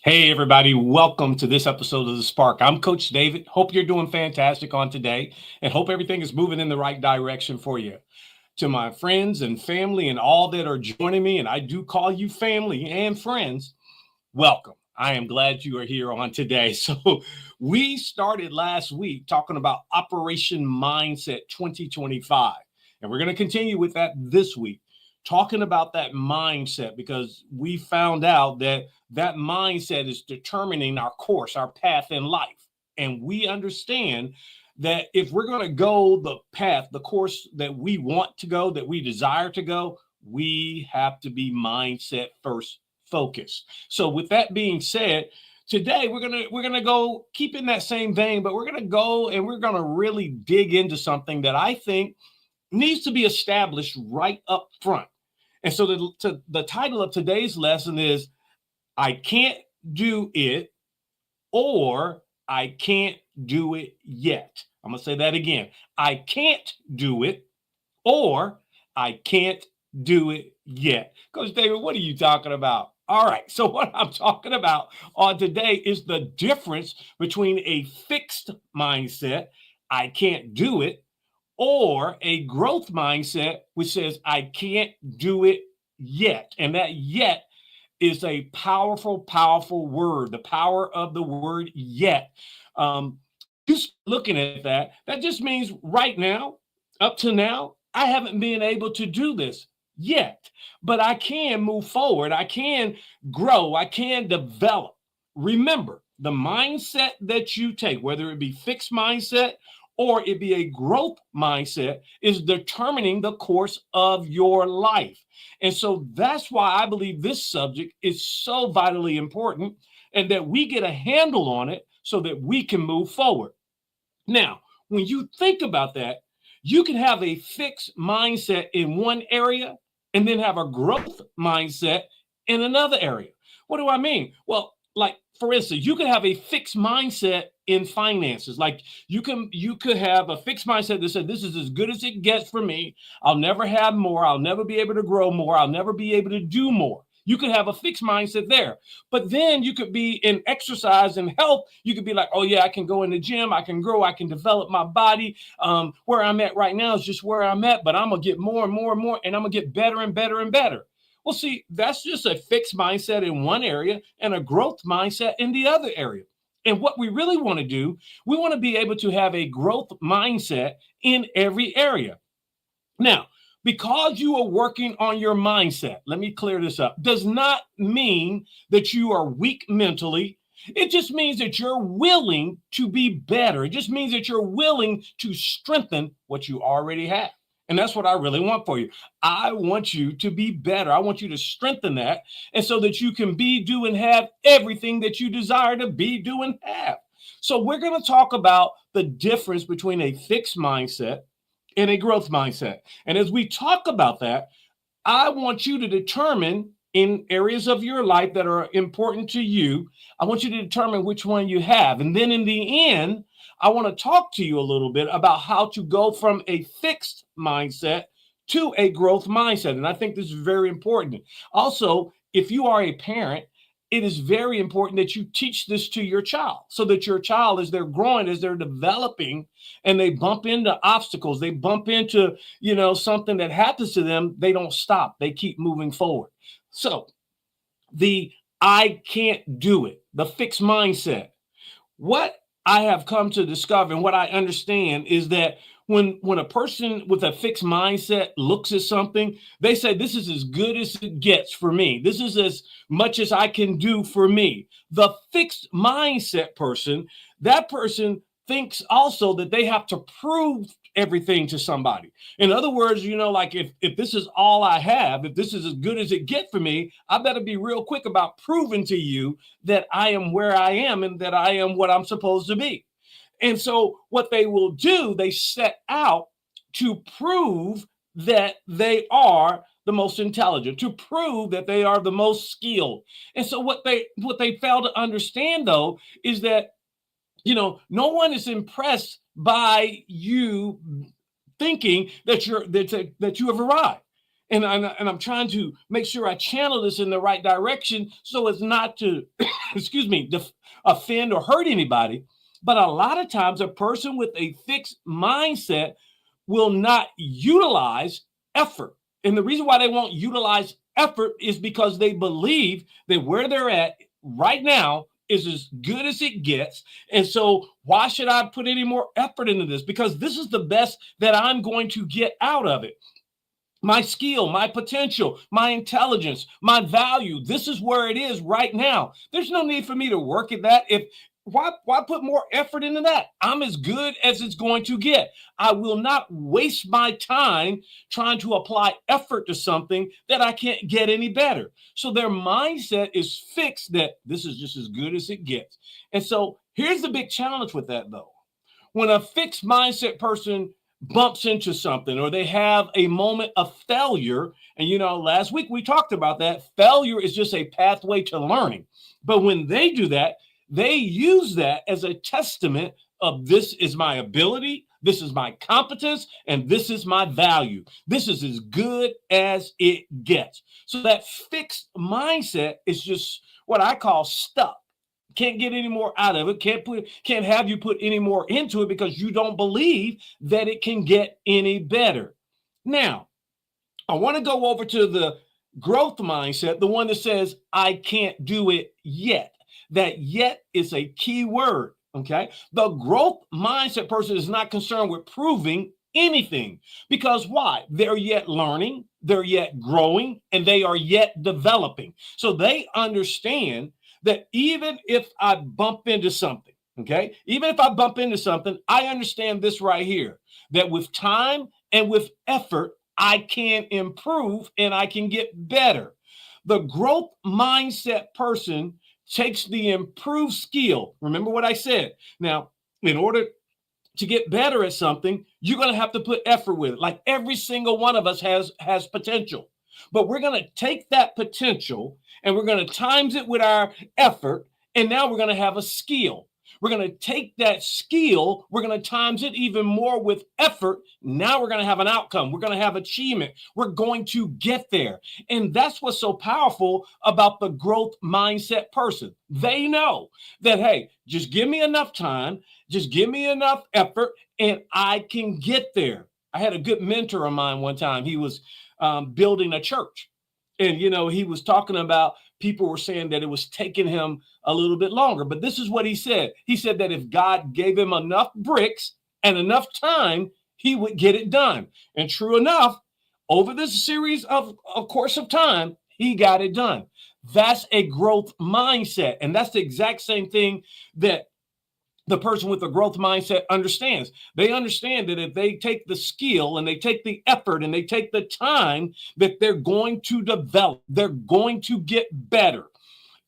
Hey, everybody, welcome to this episode of The Spark. I'm Coach David. Hope you're doing fantastic on today and hope everything is moving in the right direction for you. To my friends and family and all that are joining me, and I do call you family and friends, welcome. I am glad you are here on today. So, we started last week talking about Operation Mindset 2025, and we're going to continue with that this week, talking about that mindset because we found out that that mindset is determining our course, our path in life. And we understand that if we're going to go the path, the course that we want to go, that we desire to go, we have to be mindset first focused. So with that being said, today we're gonna go keep in that same vein, but we're gonna go and we're gonna really dig into something that I think needs to be established right up front. And so the title of today's lesson is I can't do it or I can't do it yet. I'm going to say that again. I can't do it or I can't do it yet. Coach David, what are you talking about? All right. So, what I'm talking about on today is the difference between a fixed mindset, I can't do it, or a growth mindset, which says, I can't do it yet. And that yet is a powerful, powerful word, the power of the word yet. Just looking at that, that just means right now, up to now, I haven't been able to do this yet, but I can move forward. I can grow. I can develop. Remember, the mindset that you take, whether it be fixed mindset or it be a growth mindset, is determining the course of your life. And so that's why I believe this subject is so vitally important and that we get a handle on it so that we can move forward. Now, when you think about that, you can have a fixed mindset in one area and then have a growth mindset in another area. What do I mean? Well, like for instance, you could have a fixed mindset in finances. Like you could have a fixed mindset that said this is as good as it gets for me. I'll never have more. I'll never be able to grow more. I'll never be able to do more. You could have a fixed mindset there. But then you could be in exercise and health. You could be like, oh, yeah, I can go in the gym. I can grow. I can develop my body. Where I'm at right now is just where I'm at, but I'm going to get more and more and more, and I'm going to get better and better and better. Well, see, that's just a fixed mindset in one area and a growth mindset in the other area. And what we really want to do, we want to be able to have a growth mindset in every area. Now, because you are working on your mindset, let me clear this up, does not mean that you are weak mentally. It just means that you're willing to be better. It just means that you're willing to strengthen what you already have. And that's what I really want for you. I want you to be better. I want you to strengthen that. And so that you can be, do, and have everything that you desire to be, do, and have. So we're going to talk about the difference between a fixed mindset and a growth mindset. And as we talk about that, I want you to determine in areas of your life that are important to you, I want you to determine which one you have. And then in the end, I want to talk to you a little bit about how to go from a fixed mindset to a growth mindset. And I think this is very important. Also, if you are a parent, it is very important that you teach this to your child so that your child, as they're growing, as they're developing, and they bump into obstacles, they bump into, something that happens to them, they don't stop. They keep moving forward. So the I can't do it, the fixed mindset. What I have come to discover and what I understand is that when a person with a fixed mindset looks at something, they say, this is as good as it gets for me. This is as much as I can do for me. The fixed mindset person, that person thinks also that they have to prove everything to somebody. In other words, like if this is all I have, if this is as good as it get for me, I better be real quick about proving to you that I am where I am and that I am what I'm supposed to be. And so what they will do, they set out to prove that they are the most intelligent, to prove that they are the most skilled. And so what they fail to understand though is that no one is impressed by you thinking that you have arrived. And I'm trying to make sure I channel this in the right direction so as not to, excuse me, offend or hurt anybody. But a lot of times, a person with a fixed mindset will not utilize effort. And the reason why they won't utilize effort is because they believe that where they're at right now is as good as it gets. And so why should I put any more effort into this? Because this is the best that I'm going to get out of it. My skill, my potential, my intelligence, my value. This is where it is right now. There's no need for me to work at that. Why put more effort into that? I'm as good as it's going to get. I will not waste my time trying to apply effort to something that I can't get any better. So their mindset is fixed that this is just as good as it gets. And so here's the big challenge with that, though. When a fixed mindset person bumps into something or they have a moment of failure, and last week we talked about that. Failure is just a pathway to learning. But when they do that, they use that as a testament of this is my ability, this is my competence, and this is my value. This is as good as it gets. So that fixed mindset is just what I call stuck. Can't get any more out of it. Can't have you put any more into it because you don't believe that it can get any better. Now, I want to go over to the growth mindset, the one that says, I can't do it yet. That yet is a key word, okay? The growth mindset person is not concerned with proving anything because why? They're yet learning, they're yet growing, and they are yet developing. So they understand that even if I bump into something, okay? Even if I bump into something, I understand this right here, that with time and with effort, I can improve and I can get better. The growth mindset person takes the improved skill. Remember what I said. Now, in order to get better at something, you're going to have to put effort with it. Like every single one of us has potential. But we're going to take that potential and we're going to times it with our effort. And now we're going to have a skill. We're going to take that skill. We're going to times it even more with effort. Now we're going to have an outcome. We're going to have achievement. We're going to get there. And that's what's so powerful about the growth mindset person. They know that, hey, just give me enough time. Just give me enough effort and I can get there. I had a good mentor of mine one time. He was building a church. And, he was talking about people were saying that it was taking him a little bit longer. But this is what he said. He said that if God gave him enough bricks and enough time, he would get it done. And true enough, over this series of course of time, he got it done. That's a growth mindset. And that's the exact same thing that the person with the growth mindset understands. They understand that if they take the skill and they take the effort and they take the time, that they're going to develop, they're going to get better.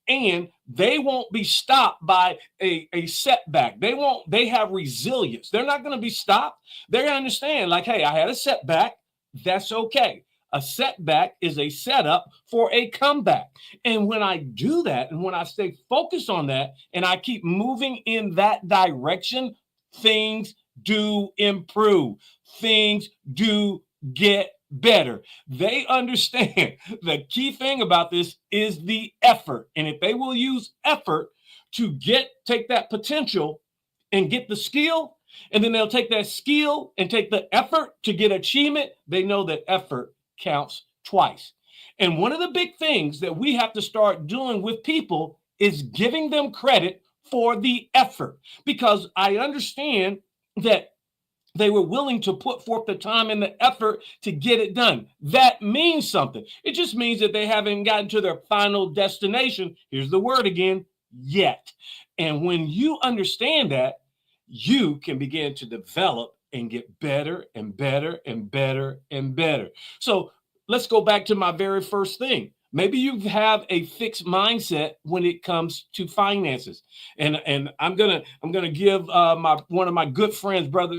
And they won't be stopped by a setback. They have resilience. They're not going to be stopped. They understand, like, hey, I had a setback. That's okay. A setback is a setup for a comeback. And when I do that, and when I stay focused on that, and I keep moving in that direction, things do improve. Things do get better. They understand the key thing about this is the effort. And if they will use effort to take that potential and get the skill, and then they'll take that skill and take the effort to get achievement, they know that effort counts twice. And one of the big things that we have to start doing with people is giving them credit for the effort, because I understand that they were willing to put forth the time and the effort to get it done. That means something. It just means that they haven't gotten to their final destination. Here's the word again, yet. And when you understand that, you can begin to develop and get better and better and better and better. So let's go back to my very first thing. Maybe you have a fixed mindset when it comes to finances, and I'm gonna give one of my good friends, brother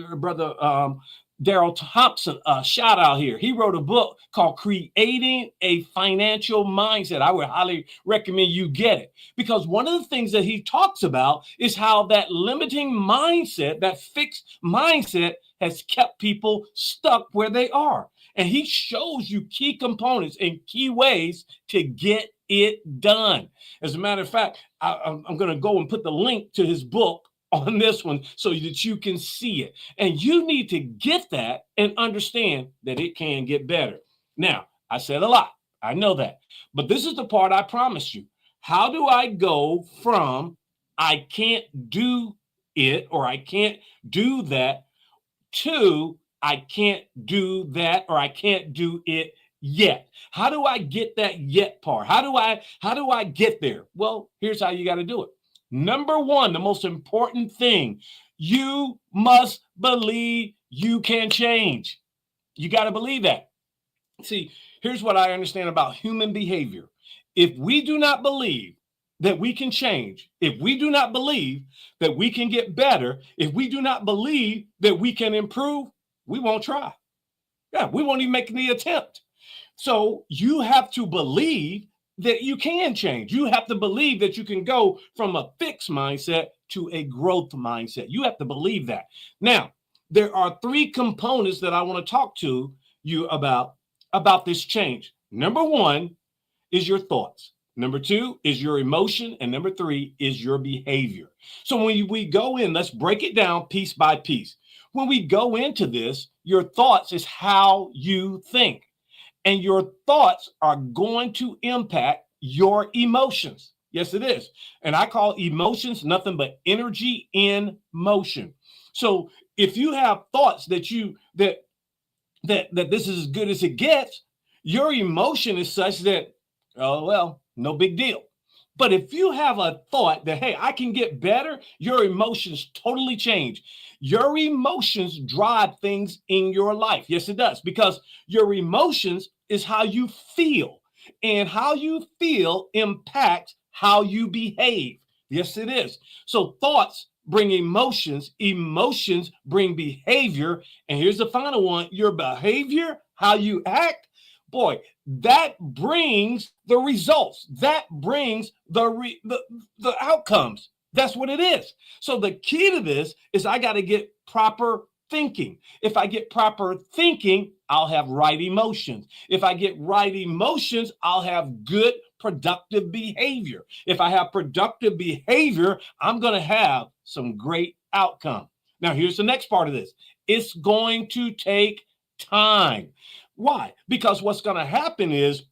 Daryl Thompson, a shout out here. He wrote a book called Creating a Financial Mindset. I would highly recommend you get it, because one of the things that he talks about is how that limiting mindset, that fixed mindset, has kept people stuck where they are. And he shows you key components and key ways to get it done. As a matter of fact, I'm going to go and put the link to his book on this one so that you can see it. And you need to get that and understand that it can get better. Now, I said a lot. I know that. But this is the part I promised you. How do I go from I can't do it or I can't do that to I can't do that or I can't do it yet? How do I get that yet part? How do I get there? Well, here's how you got to do it. Number one, the most important thing, you must believe you can change. You got to believe that. See, here's what I understand about human behavior. If we do not believe that we can change, if we do not believe that we can get better, if we do not believe that we can improve, we won't try. Yeah, we won't even make the attempt. So you have to believe that you can change. You have to believe that you can go from a fixed mindset to a growth mindset. You have to believe that. Now, there are three components that I want to talk to you about this change. Number one is your thoughts. Number two is your emotion. And number three is your behavior. So when we go in, let's break it down piece by piece. When we go into this, your thoughts is how you think. And your thoughts are going to impact your emotions. Yes, it is. And I call emotions nothing but energy in motion. So if you have thoughts that this is as good as it gets, your emotion is such that, oh, well, no big deal. But if you have a thought that, hey, I can get better, your emotions totally change. Your emotions drive things in your life. Yes, it does. Because your emotions is how you feel. And how you feel impacts how you behave. Yes, it is. So thoughts bring emotions. Emotions bring behavior. And here's the final one. Your behavior, how you act, boy, that brings the results. That brings the outcomes. That's what it is. So the key to this is I got to get proper thinking. If I get proper thinking, I'll have right emotions. If I get right emotions, I'll have good productive behavior. If I have productive behavior, I'm going to have some great outcome. Now, here's the next part of this. It's going to take time. Why? Because what's going to happen is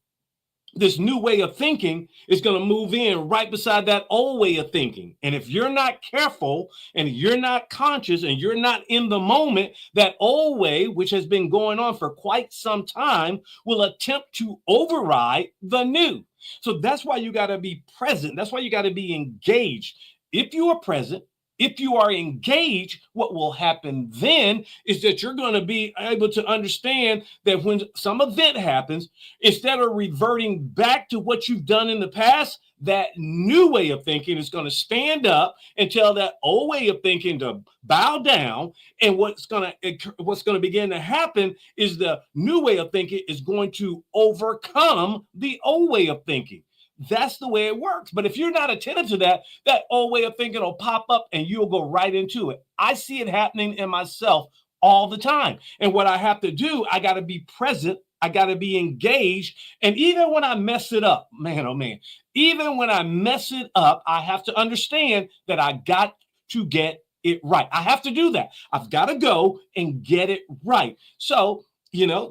this new way of thinking is going to move in right beside that old way of thinking. And if you're not careful and you're not conscious and you're not in the moment, that old way, which has been going on for quite some time, will attempt to override the new. So that's why you got to be present. That's why you got to be engaged. If you are present, if you are engaged, what will happen then is that you're going to be able to understand that when some event happens, instead of reverting back to what you've done in the past, that new way of thinking is going to stand up and tell that old way of thinking to bow down. And what's going to begin to happen is the new way of thinking is going to overcome the old way of thinking. That's the way it works. But if you're not attentive to that, that old way of thinking will pop up and you'll go right into it. I see it happening in myself all the time. And what I have to do, I got to be present. I got to be engaged. And even when I mess it up, man, oh man, even when I mess it up, I have to understand that I got to get it right. I have to do that. I've got to go and get it right. So,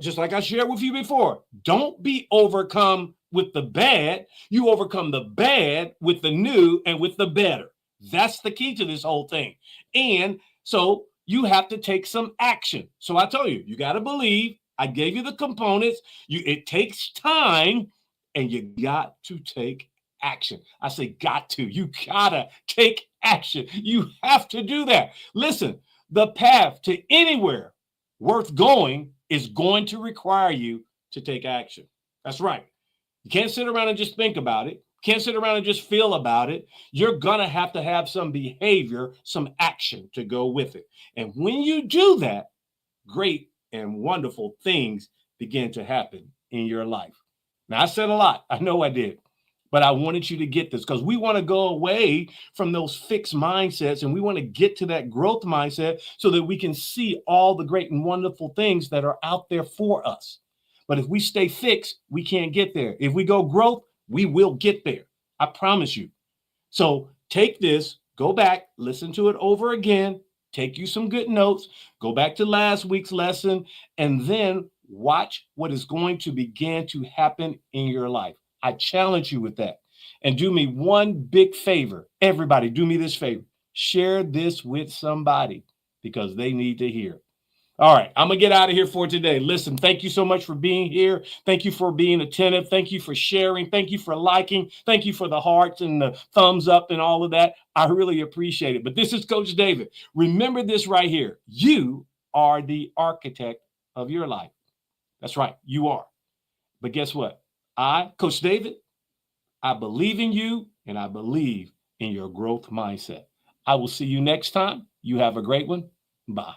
just like I shared with you before, don't be overcome with the bad. You overcome the bad with the new and with the better. That's the key to this whole thing. And so you have to take some action. So I tell you, you got to believe. I gave you the components. It takes time and you got to take action. I say got to. You got to take action. You have to do that. Listen, the path to anywhere worth going is going to require you to take action. That's right. You can't sit around and just think about it. Can't sit around and just feel about it. You're going to have some behavior, some action to go with it. And when you do that, great and wonderful things begin to happen in your life. Now, I said a lot. I know I did. But I wanted you to get this because we want to go away from those fixed mindsets and we want to get to that growth mindset so that we can see all the great and wonderful things that are out there for us. But if we stay fixed, we can't get there. If we go growth, we will get there. I promise you. So take this, go back, listen to it over again, take you some good notes, go back to last week's lesson, and then watch what is going to begin to happen in your life. I challenge you with that. And do me one big favor. Everybody, do me this favor. Share this with somebody because they need to hear it. All right, I'm going to get out of here for today. Listen, thank you so much for being here. Thank you for being attentive. Thank you for sharing. Thank you for liking. Thank you for the hearts and the thumbs up and all of that. I really appreciate it. But this is Coach David. Remember this right here. You are the architect of your life. That's right, you are. But guess what? I, Coach David, I believe in you and I believe in your growth mindset. I will see you next time. You have a great one. Bye.